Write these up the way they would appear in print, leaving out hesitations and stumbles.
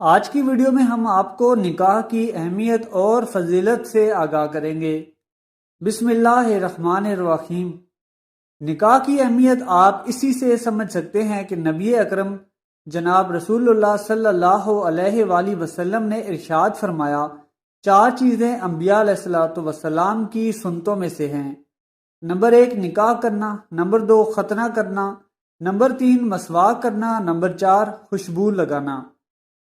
آج کی ویڈیو میں ہم آپ کو نکاح کی اہمیت اور فضیلت سے آگاہ کریں گے۔ بسم اللہ الرحمن الرحیم۔ نکاح کی اہمیت آپ اسی سے سمجھ سکتے ہیں کہ نبی اکرم جناب رسول اللہ صلی اللہ علیہ وآلہ وسلم نے ارشاد فرمایا، 4 چیزیں انبیاء علیہ السلام کی سنتوں میں سے ہیں۔ نمبر 1 نکاح کرنا، نمبر 2 ختنہ کرنا، نمبر 3 مسواک کرنا، نمبر 4 خوشبو لگانا۔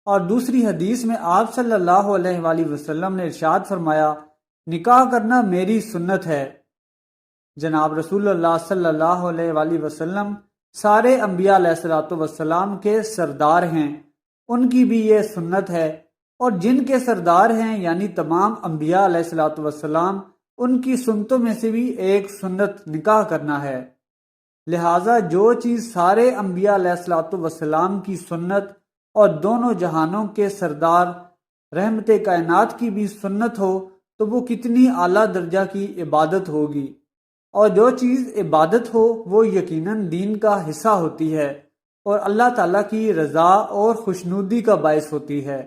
اور دوسری حدیث میں آپ صلی اللہ علیہ وآلہ وسلم نے ارشاد فرمایا، نکاح کرنا میری سنت ہے۔ جناب رسول اللہ صلی اللہ علیہ وآلہ وسلم سارے انبیاء علیہ السلام کے سردار ہیں، ان کی بھی یہ سنت ہے، اور جن کے سردار ہیں یعنی تمام انبیاء علیہ السلام، ان کی سنتوں میں سے بھی ایک سنت نکاح کرنا ہے۔ لہٰذا جو چیز سارے انبیاء علیہ السلام کی سنت اور دونوں جہانوں کے سردار رحمت کائنات کی بھی سنت ہو تو وہ کتنی اعلیٰ درجہ کی عبادت ہوگی، اور جو چیز عبادت ہو وہ یقیناً دین کا حصہ ہوتی ہے اور اللہ تعالیٰ کی رضا اور خوشنودی کا باعث ہوتی ہے۔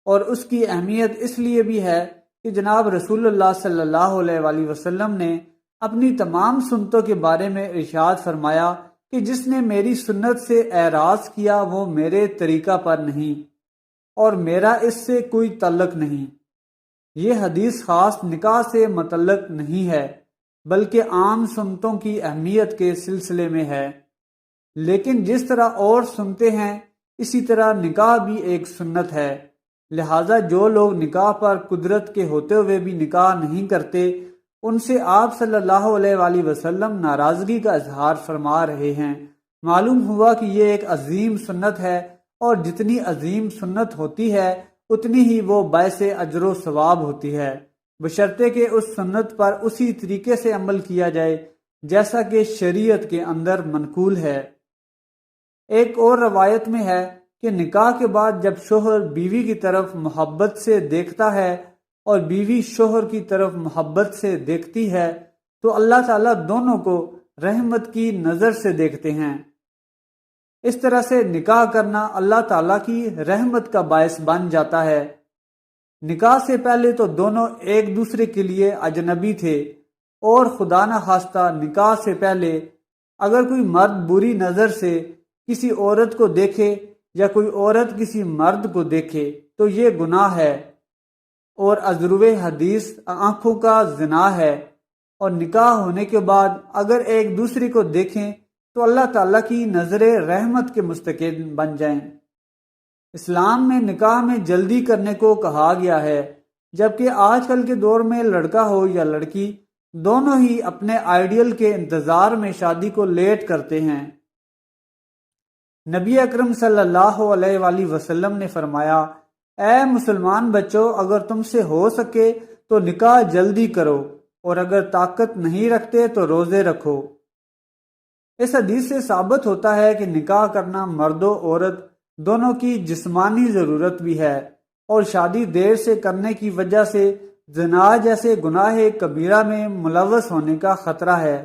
اور اس کی اہمیت اس لیے بھی ہے کہ جناب رسول اللہ صلی اللہ علیہ وآلہ وسلم نے اپنی تمام سنتوں کے بارے میں ارشاد فرمایا کہ جس نے میری سنت سے اعراض کیا وہ میرے طریقہ پر نہیں اور میرا اس سے کوئی تعلق نہیں۔ یہ حدیث خاص نکاح سے متعلق نہیں ہے بلکہ عام سنتوں کی اہمیت کے سلسلے میں ہے، لیکن جس طرح اور سنتے ہیں اسی طرح نکاح بھی ایک سنت ہے۔ لہٰذا جو لوگ نکاح پر قدرت کے ہوتے ہوئے بھی نکاح نہیں کرتے ان سے آپ صلی اللہ علیہ وآلہ وسلم ناراضگی کا اظہار فرما رہے ہیں۔ معلوم ہوا کہ یہ ایک عظیم سنت ہے، اور جتنی عظیم سنت ہوتی ہے اتنی ہی وہ باعث اجر و ثواب ہوتی ہے، بشرطے کہ اس سنت پر اسی طریقے سے عمل کیا جائے جیسا کہ شریعت کے اندر منقول ہے۔ ایک اور روایت میں ہے کہ نکاح کے بعد جب شوہر بیوی کی طرف محبت سے دیکھتا ہے اور بیوی شوہر کی طرف محبت سے دیکھتی ہے تو اللہ تعالیٰ دونوں کو رحمت کی نظر سے دیکھتے ہیں۔ اس طرح سے نکاح کرنا اللہ تعالیٰ کی رحمت کا باعث بن جاتا ہے۔ نکاح سے پہلے تو دونوں ایک دوسرے کے لیے اجنبی تھے، اور خدا نہ خواستہ نکاح سے پہلے اگر کوئی مرد بری نظر سے کسی عورت کو دیکھے یا کوئی عورت کسی مرد کو دیکھے تو یہ گناہ ہے، اور ازرو حدیث آنکھوں کا زنا ہے۔ اور نکاح ہونے کے بعد اگر ایک دوسرے کو دیکھیں تو اللہ تعالیٰ کی نظر رحمت کے مستحق بن جائیں۔ اسلام میں نکاح میں جلدی کرنے کو کہا گیا ہے، جبکہ آج کل کے دور میں لڑکا ہو یا لڑکی دونوں ہی اپنے آئیڈیل کے انتظار میں شادی کو لیٹ کرتے ہیں۔ نبی اکرم صلی اللہ علیہ وآلہ وسلم نے فرمایا، اے مسلمان بچوں، اگر تم سے ہو سکے تو نکاح جلدی کرو، اور اگر طاقت نہیں رکھتے تو روزے رکھو۔ اس حدیث سے ثابت ہوتا ہے کہ نکاح کرنا مرد و عورت دونوں کی جسمانی ضرورت بھی ہے، اور شادی دیر سے کرنے کی وجہ سے زنا جیسے گناہ کبیرہ میں ملوث ہونے کا خطرہ ہے۔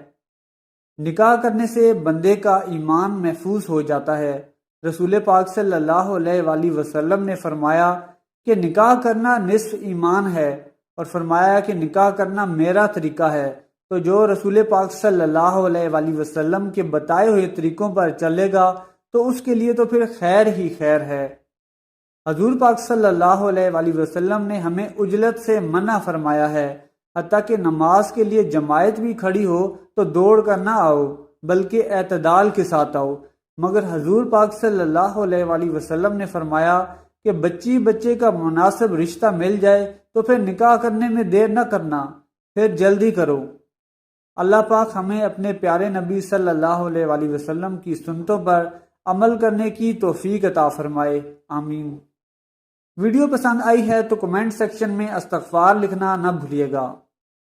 نکاح کرنے سے بندے کا ایمان محفوظ ہو جاتا ہے۔ رسول پاک صلی اللہ علیہ وآلہ وسلم نے فرمایا کہ نکاح کرنا نصف ایمان ہے، اور فرمایا کہ نکاح کرنا میرا طریقہ ہے، تو جو رسول پاک صلی اللہ علیہ وآلہ وسلم کے بتائے ہوئے طریقوں پر چلے گا تو اس کے لیے تو پھر خیر ہی خیر ہے۔ حضور پاک صلی اللہ علیہ وآلہ وسلم نے ہمیں عجلت سے منع فرمایا ہے، حتیٰ کہ نماز کے لیے جماعت بھی کھڑی ہو تو دوڑ کر نہ آؤ بلکہ اعتدال کے ساتھ آؤ، مگر حضور پاک صلی اللہ علیہ وآلہ وسلم نے فرمایا کہ بچے کا مناسب رشتہ مل جائے تو پھر نکاح کرنے میں دیر نہ کرنا، پھر جلدی کرو۔ اللہ پاک ہمیں اپنے پیارے نبی صلی اللہ علیہ وآلہ وسلم کی سنتوں پر عمل کرنے کی توفیق عطا فرمائے، آمین۔ ویڈیو پسند آئی ہے تو کمنٹ سیکشن میں استغفار لکھنا نہ بھولیے گا۔